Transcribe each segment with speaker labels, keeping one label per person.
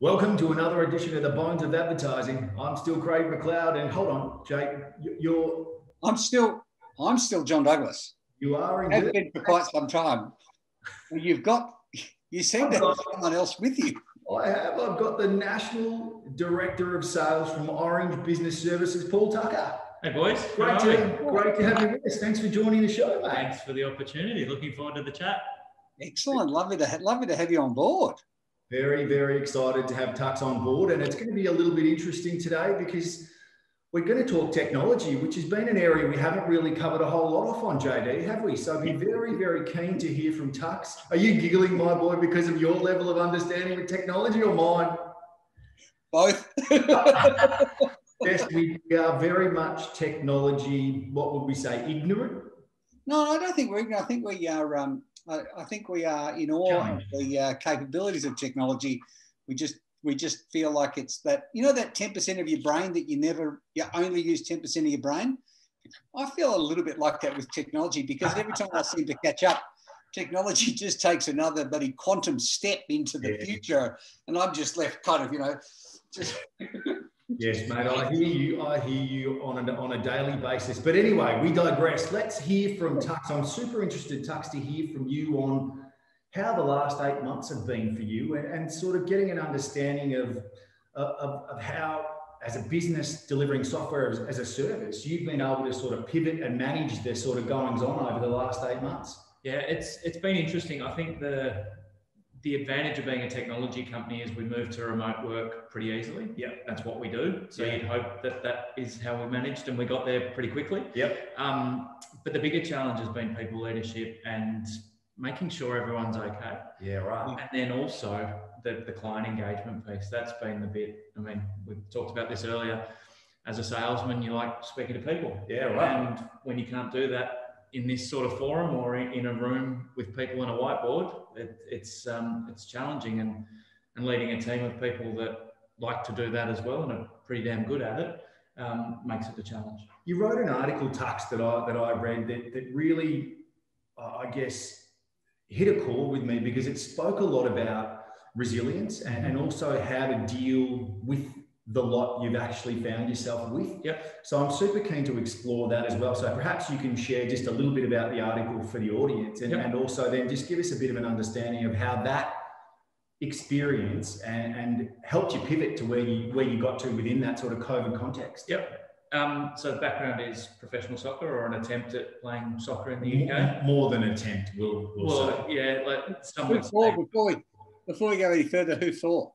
Speaker 1: Welcome to another edition of the Bones of Advertising. I'm still Craig McLeod, and hold on, Jake,
Speaker 2: I'm still John Douglas.
Speaker 1: You are
Speaker 2: Have
Speaker 1: indeed.
Speaker 2: been for quite some time. You seem to have someone else with you.
Speaker 1: I've got the National Director of Sales from Orange Business Services, Paul Tucker.
Speaker 3: Hey boys,
Speaker 1: Great to have you with us. Thanks for joining the show, mate.
Speaker 3: Thanks for the opportunity. Looking forward to the chat.
Speaker 2: Excellent. Lovely to have you on board.
Speaker 1: Very, very excited to have Tux on board, and it's going to be a little bit interesting today because we're going to talk technology, which has been an area we haven't really covered a whole lot off on, JD, have we? So I'd be very, very keen to hear from Tux. Are you giggling, my boy, because of your level of understanding with technology, or mine?
Speaker 2: Both.
Speaker 1: Yes, we are very much technology, what would we say, ignorant?
Speaker 2: No, I don't think we're ignorant. I think we are. I think we are in awe of the capabilities of technology. We just feel like it's that, that 10% of your brain that you only use 10% of your brain. I feel a little bit like that with technology, because every time I seem to catch up, technology just takes another bloody quantum step into the future, and I'm just left kind of, just.
Speaker 1: Yes, mate, I hear you on a daily basis. But anyway, we digress. Let's hear from Tux. I'm super interested, Tux, to hear from you on how the last 8 months have been for you, and sort of getting an understanding of how, as a business delivering software as a service, you've been able to sort of pivot and manage the sort of goings on over the last 8 months.
Speaker 3: Yeah, it's been interesting. I think the advantage of being a technology company is we move to remote work pretty easily.
Speaker 1: Yeah,
Speaker 3: that's what we do. So you'd hope that is how we managed, and we got there pretty quickly.
Speaker 1: Yep.
Speaker 3: But the bigger challenge has been people leadership and making sure everyone's okay.
Speaker 1: Yeah, right.
Speaker 3: And then also the client engagement piece. That's been the bit. I mean, we talked about this earlier. As a salesman, you like speaking to people.
Speaker 1: Yeah, right.
Speaker 3: And when you can't do that in this sort of forum or in a room with people on a whiteboard, it's challenging, and leading a team of people that like to do that as well and are pretty damn good at it makes it a challenge.
Speaker 1: You wrote an article, Tux, that I read that really, I guess, hit a chord with me, because it spoke a lot about resilience and also how to deal with the lot you've actually found yourself with.
Speaker 3: Yep.
Speaker 1: So I'm super keen to explore that as well. So perhaps you can share just a little bit about the article for the audience, and also then just give us a bit of an understanding of how that experience and helped you pivot to where you got to within that sort of COVID context.
Speaker 3: Yep. So the background is professional soccer, or an attempt at playing soccer in the UK.
Speaker 1: More than attempt, we'll say.
Speaker 3: Yeah, like someone.
Speaker 2: Before we go any further, who for?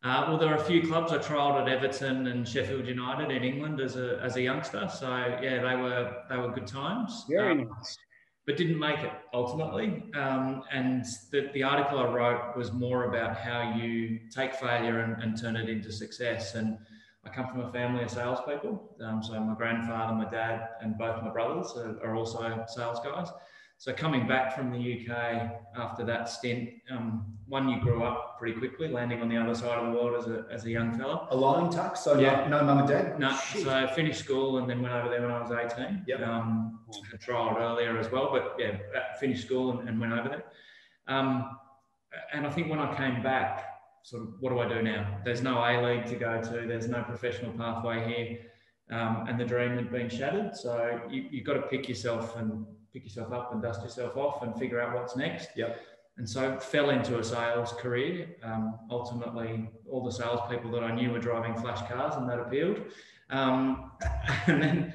Speaker 3: Well, there are a few clubs. I trialled at Everton and Sheffield United in England as a youngster. So yeah, they were good times.
Speaker 2: Very nice.
Speaker 3: But didn't make it ultimately. And the article I wrote was more about how you take failure and turn it into success. And I come from a family of salespeople. So my grandfather, my dad, and both my brothers are also sales guys. So coming back from the UK after that stint, one, you grew up pretty quickly, landing on the other side of the world as a young fella.
Speaker 1: Alone, Tux? So yeah. No mum and dad?
Speaker 3: No. Shit. So I finished school and then went over there when I was 18.
Speaker 1: Yep.
Speaker 3: I trialled earlier as well, but yeah, finished school and went over there. And I think when I came back, sort of, what do I do now? There's no A-League to go to. There's no professional pathway here. And the dream had been shattered. So you've got to pick yourself up and dust yourself off and figure out what's next.
Speaker 1: Yep.
Speaker 3: And so fell into a sales career. Ultimately, all the salespeople that I knew were driving flash cars, and that appealed. And then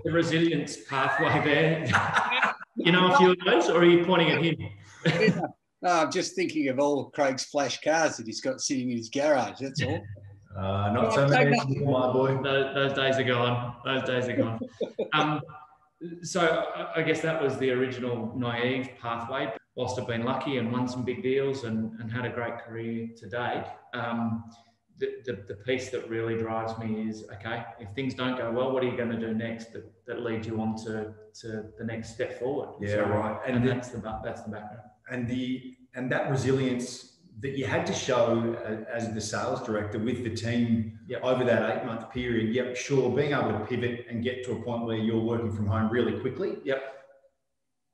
Speaker 3: the resilience pathway there. You know a few of those, or are you pointing at him?
Speaker 2: No, I'm just thinking of all Craig's flash cars that he's got sitting in his garage. That's all.
Speaker 1: Not so many anymore, my boy.
Speaker 3: Those days are gone. Those days are gone. So I guess that was the original naive pathway. Whilst I've been lucky and won some big deals and had a great career to date, the piece that really drives me is, okay, if things don't go well, what are you going to do next that leads you on to the next step forward?
Speaker 1: Yeah, so, right.
Speaker 3: And that's the background.
Speaker 1: And that resilience that you had to show as the sales director with the team over that 8-month period. Yep, sure, being able to pivot and get to a point where you're working from home really quickly.
Speaker 3: Yep.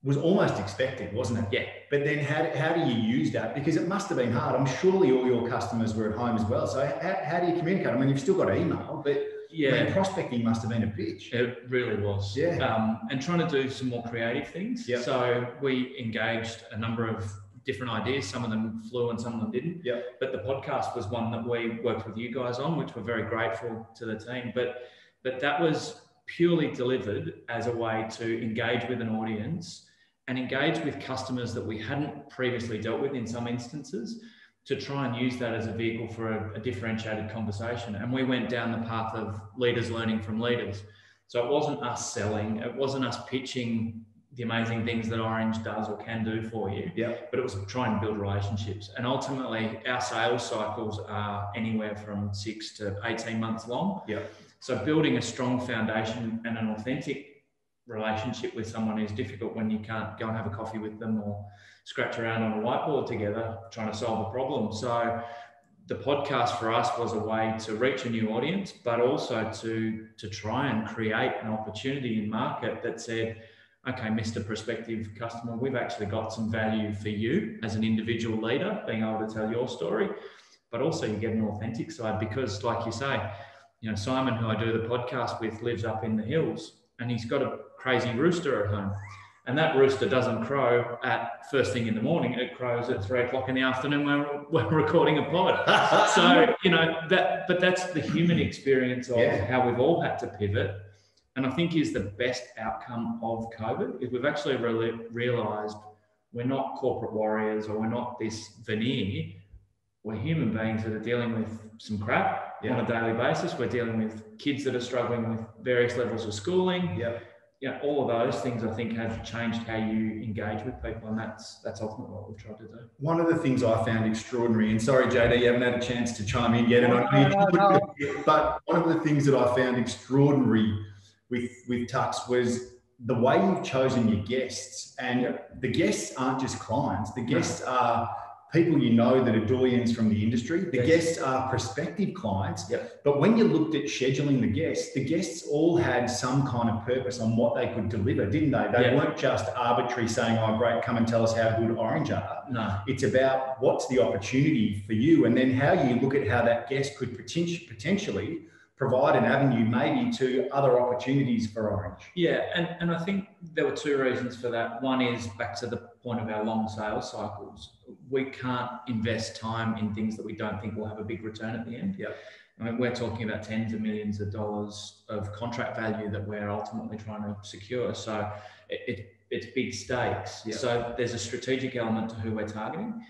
Speaker 1: was almost expected, wasn't it?
Speaker 3: Yeah.
Speaker 1: But then how do you use that? Because it must have been hard. I'm surely all your customers were at home as well. So how do you communicate? I mean, you've still got email, but
Speaker 3: yeah,
Speaker 1: I mean, prospecting must have been a bitch.
Speaker 3: It really was.
Speaker 1: Yeah.
Speaker 3: And trying to do some more creative things.
Speaker 1: Yep.
Speaker 3: So we engaged a number of different ideas. Some of them flew and some of them didn't.
Speaker 1: Yep.
Speaker 3: But the podcast was one that we worked with you guys on, which we're very grateful to the team. But that was purely delivered as a way to engage with an audience and engage with customers that we hadn't previously dealt with in some instances, to try and use that as a vehicle for a differentiated conversation. And we went down the path of leaders learning from leaders. So it wasn't us selling, it wasn't us pitching the amazing things that Orange does or can do for you, but it was trying to build relationships. And ultimately, our sales cycles are anywhere from 6 to 18 months long. So building a strong foundation and an authentic relationship with someone is difficult when you can't go and have a coffee with them or scratch around on a whiteboard together trying to solve a problem. So the podcast for us was a way to reach a new audience, but also to try and create an opportunity in market that said, okay, Mr. Prospective Customer, we've actually got some value for you as an individual leader, being able to tell your story, but also you get an authentic side because, like you say, you know, Simon, who I do the podcast with, lives up in the hills and he's got a crazy rooster at home. And that rooster doesn't crow at first thing in the morning. It crows at 3 o'clock in the afternoon when we're recording a pod. So, you know, but that's the human experience of how we've all had to pivot. And I think is the best outcome of COVID is we've actually realised we're not corporate warriors or we're not this veneer. We're human beings that are dealing with some crap on a daily basis. We're dealing with kids that are struggling with various levels of schooling. You know, all of those things I think have changed how you engage with people, and that's ultimately what we've tried to do.
Speaker 1: One of the things I found extraordinary, and sorry, JD, you haven't had a chance to chime in yet, but one of the things that I found extraordinary with Tux was the way you've chosen your guests, and the guests aren't just clients. The guests are people you know that are doyens from the industry. The guests are prospective clients. But when you looked at scheduling the guests all had some kind of purpose on what they could deliver, didn't they? They weren't just arbitrary saying, oh, great, come and tell us how good Orange are.
Speaker 3: No.
Speaker 1: It's about what's the opportunity for you and then how you look at how that guest could potentially provide an avenue maybe to other opportunities for Orange.
Speaker 3: Yeah, and I think there were two reasons for that. One is back to the point of our long sales cycles. We can't invest time in things that we don't think will have a big return at the end. I mean, we're talking about tens of millions of dollars of contract value that we're ultimately trying to secure. So it's big stakes. So there's a strategic element to who we're targeting.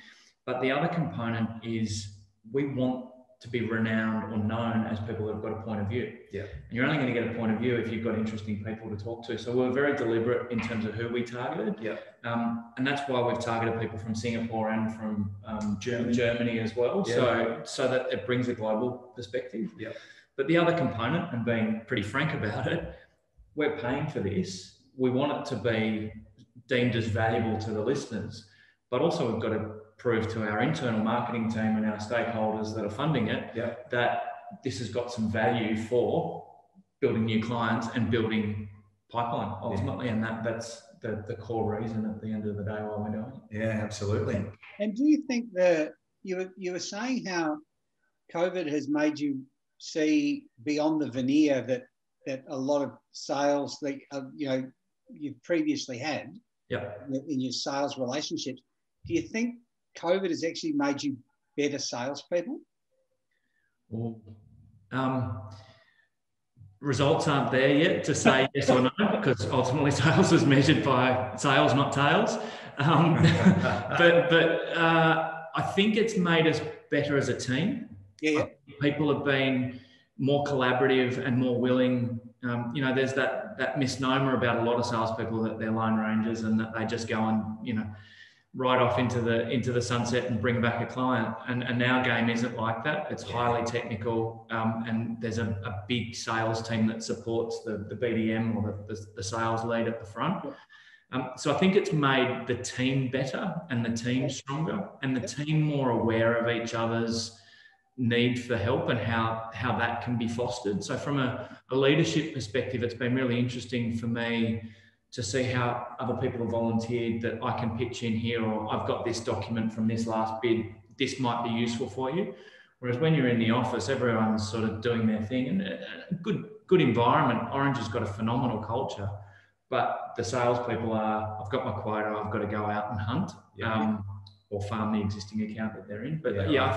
Speaker 3: But the other component is we want to be renowned or known as people that have got a point of view. And you're only going to get a point of view if you've got interesting people to talk to. So we're very deliberate in terms of who we targeted. And that's why we've targeted people from Singapore and from Germany as well. So that it brings a global perspective. But the other component, and being pretty frank about it, we're paying for this. We want it to be deemed as valuable to the listeners, but also we've got to prove to our internal marketing team and our stakeholders that are funding it that this has got some value for building new clients and building pipeline ultimately. And that's the core reason at the end of the day why we're doing it.
Speaker 1: Yeah, absolutely.
Speaker 2: And do you think that you were saying how COVID has made you see beyond the veneer that a lot of sales that you've previously had in your sales relationships? Do you think COVID has actually made you better salespeople?
Speaker 3: Well, results aren't there yet to say yes or no, because ultimately sales is measured by sales, not tails. But I think it's made us better as a team. People have been more collaborative and more willing. There's that misnomer about a lot of salespeople that they're lone rangers and that they just go and right off into the sunset and bring back a client. And our game isn't like that. It's highly technical, and there's a big sales team that supports the BDM or the sales lead at the front. So I think it's made the team better and the team stronger and the team more aware of each other's need for help and how that can be fostered. So from a leadership perspective, it's been really interesting for me to see how other people have volunteered that I can pitch in here, or I've got this document from this last bid, this might be useful for you. Whereas when you're in the office, everyone's sort of doing their thing, and a good environment. Orange has got a phenomenal culture, but the salespeople are, I've got my quota, I've got to go out and hunt, or farm the existing account that they're in. But I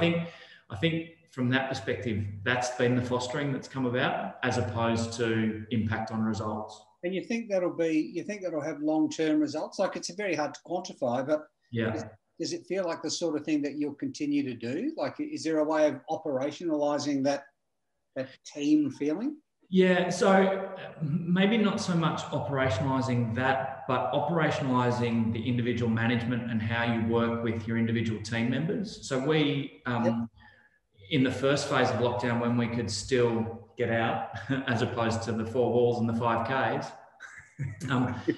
Speaker 3: think from that perspective, that's been the fostering that's come about, as opposed to impact on results.
Speaker 2: And you think that'll have long-term results? Like, it's very hard to quantify, but does it feel like the sort of thing that you'll continue to do? Like, is there a way of operationalising that team feeling?
Speaker 3: Yeah, so maybe not so much operationalising that, but operationalising the individual management and how you work with your individual team members. So we, in the first phase of lockdown, when we could still get out as opposed to the 4 walls and the 5Ks,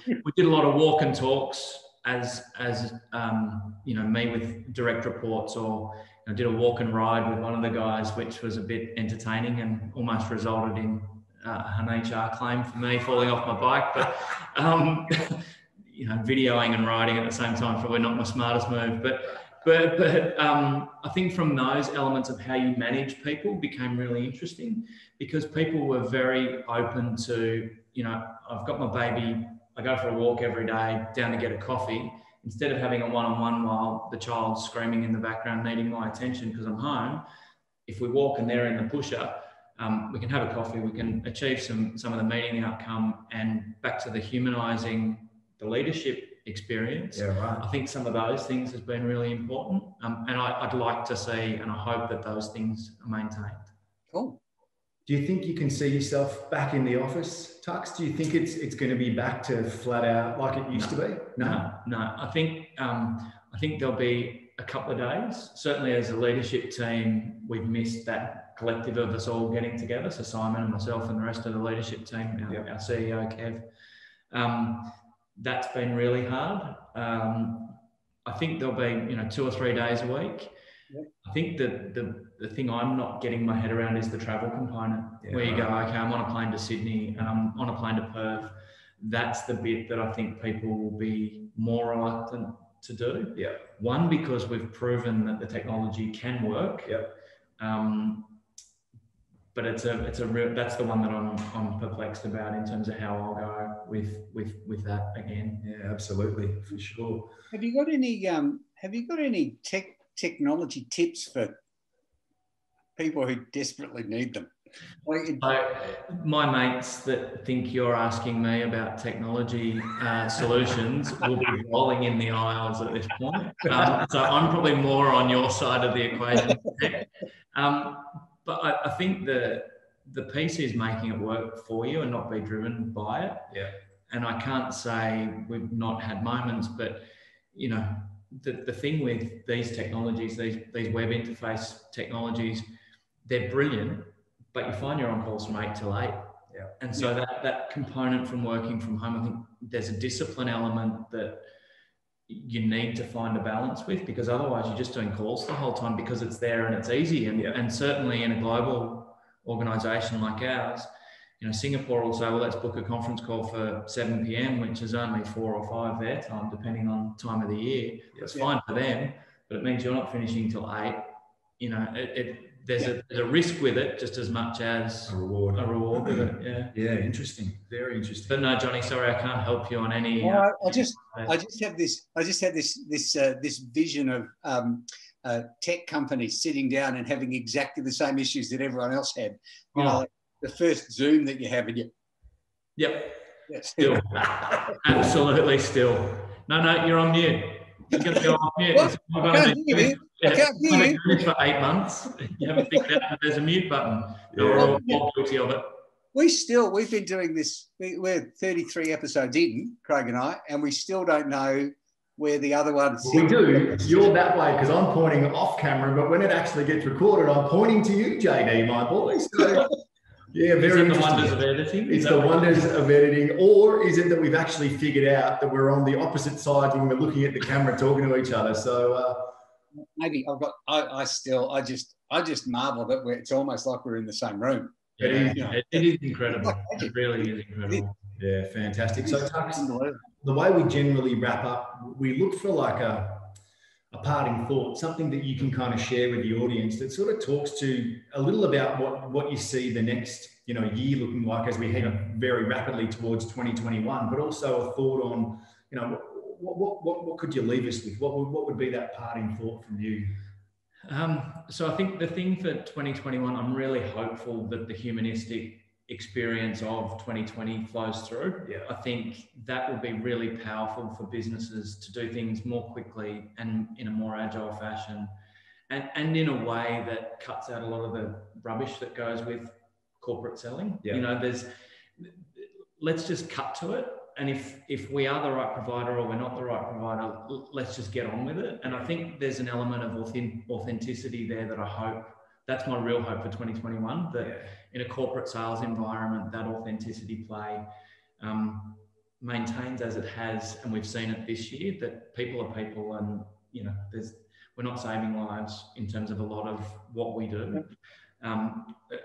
Speaker 3: we did a lot of walk and talks as me with direct reports, or did a walk and ride with one of the guys, which was a bit entertaining and almost resulted in an HR claim for me falling off my bike. But videoing and riding at the same time, probably not my smartest move. But I think from those elements of how you manage people became really interesting, because people were very open to, I've got my baby, I go for a walk every day down to get a coffee, instead of having a one-on-one while the child's screaming in the background needing my attention because I'm home. If we walk and they're in the pusher, we can have a coffee, we can achieve some of the meeting outcome, and back to the humanising the leadership experience.
Speaker 1: Yeah, right.
Speaker 3: I think some of those things has been really important, and I'd like to see, and I hope that those things are maintained.
Speaker 2: Cool.
Speaker 1: Do you think you can see yourself back in the office, Tux? Do you think it's going to be back to flat out like it used to be?
Speaker 3: No. I think there'll be a couple of days. Certainly as a leadership team, we've missed that collective of us all getting together. So Simon and myself and the rest of the leadership team, our CEO, Kev, that's been really hard. I think there'll be 2 or 3 days a week. Yep. I think that the thing I'm not getting my head around is the travel component, where you go, okay, I'm on a plane to Sydney and I'm on a plane to Perth. That's the bit that I think people will be more reluctant to do.
Speaker 1: Yeah.
Speaker 3: One, because we've proven that the technology can work.
Speaker 1: Yep.
Speaker 3: But it's a real, that's the one that I'm perplexed about in terms of how I'll go with that again.
Speaker 1: Yeah, absolutely, for sure.
Speaker 2: Have you got any technology tips for people who desperately need them?
Speaker 3: My mates that think you're asking me about technology solutions will be rolling in the aisles at this point. So I'm probably more on your side of the equation. But I think the piece is making it work for you and not be driven by it.
Speaker 1: Yeah.
Speaker 3: And I can't say we've not had moments, but the thing with these technologies, these web interface technologies, they're brilliant, but you find you're on calls from 8 till 8.
Speaker 1: Yeah.
Speaker 3: And so that component from working from home, I think there's a discipline element that you need to find a balance with, because otherwise you're just doing calls the whole time because it's there and it's easy. And certainly in a global organization like ours, Singapore will say, well, let's book a conference call for 7 p.m, which is only 4 or 5 their time, depending on time of the year. It's fine for them, but it means you're not finishing till 8. There's a risk with it just as much as
Speaker 1: a reward
Speaker 3: with it.
Speaker 1: Yeah, interesting, very interesting.
Speaker 3: But no, Johnny, sorry, I can't help you on any.
Speaker 2: I just have this vision of tech companies sitting down and having exactly the same issues that everyone else had. Like the first Zoom that you have, and you.
Speaker 3: Yep. Still, absolutely still. No, you're on mute. You're going to go off mute.
Speaker 2: I can't hear you.
Speaker 3: For 8 months. You haven't figured out that there's a mute button. We're all guilty of it.
Speaker 2: We've been doing this. We're 33 episodes in, Craig and I, and we still don't know where the other one's.
Speaker 1: We do. You're that way because I'm pointing off camera, but when it actually gets recorded, I'm pointing to you, JD, my boy. So, yeah, very
Speaker 3: interesting. The wonders of editing.
Speaker 1: It's the wonders of editing, or is it that we've actually figured out that we're on the opposite side when we're looking at the camera, talking to each other? So
Speaker 2: maybe I just marvel that it's almost like we're in the same room.
Speaker 3: It is incredible. It really is incredible.
Speaker 1: Yeah, fantastic. So Tux, the way we generally wrap up, we look for like a parting thought, something that you can kind of share with the audience that sort of talks to a little about what you see the next, you know, year looking like as we head very rapidly towards 2021, but also a thought on, you know, what could you leave us with? What would be that parting thought from you?
Speaker 3: So I think the thing for 2021, I'm really hopeful that the humanistic experience of 2020 flows through.
Speaker 1: Yeah.
Speaker 3: I think that will be really powerful for businesses to do things more quickly and in a more agile fashion, and in a way that cuts out a lot of the rubbish that goes with corporate selling.
Speaker 1: Yeah.
Speaker 3: You know, let's just cut to it. And if we are the right provider or we're not the right provider, let's just get on with it. And I think there's an element of authenticity there that I hope, that's my real hope for 2021, that in a corporate sales environment, that authenticity play maintains as it has. And we've seen it this year, that people are people, and, you know, we're not saving lives in terms of a lot of what we do.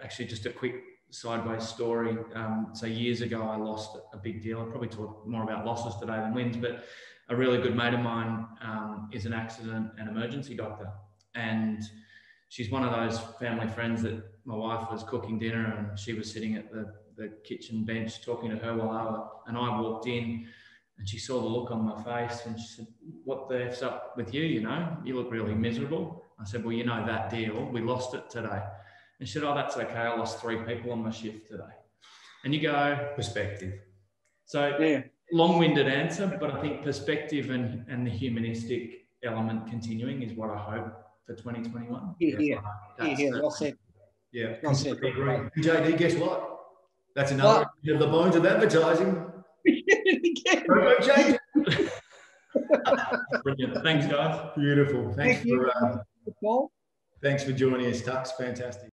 Speaker 3: Actually, just a quick sideways story. So years ago, I lost a big deal. I'll probably talk more about losses today than wins, but a really good mate of mine is an accident and emergency doctor. And she's one of those family friends that my wife was cooking dinner and she was sitting at the kitchen bench talking to her and I walked in and she saw the look on my face and she said, "What the F's up with you? You know, you look really miserable." I said, "Well, you know, that deal, we lost it today." And she said, "Oh, that's okay. I lost 3 people on my shift today." And you go,
Speaker 1: perspective.
Speaker 3: So yeah, long-winded answer, but I think perspective and the humanistic element continuing is what I hope for 2021.
Speaker 2: Yeah. Well said.
Speaker 1: Yeah.
Speaker 2: Well said.
Speaker 1: JD, guess what? That's another of the bones of advertising.
Speaker 3: Brilliant. Thanks, guys.
Speaker 1: Beautiful. Thanks
Speaker 2: for joining us, Tux. Fantastic.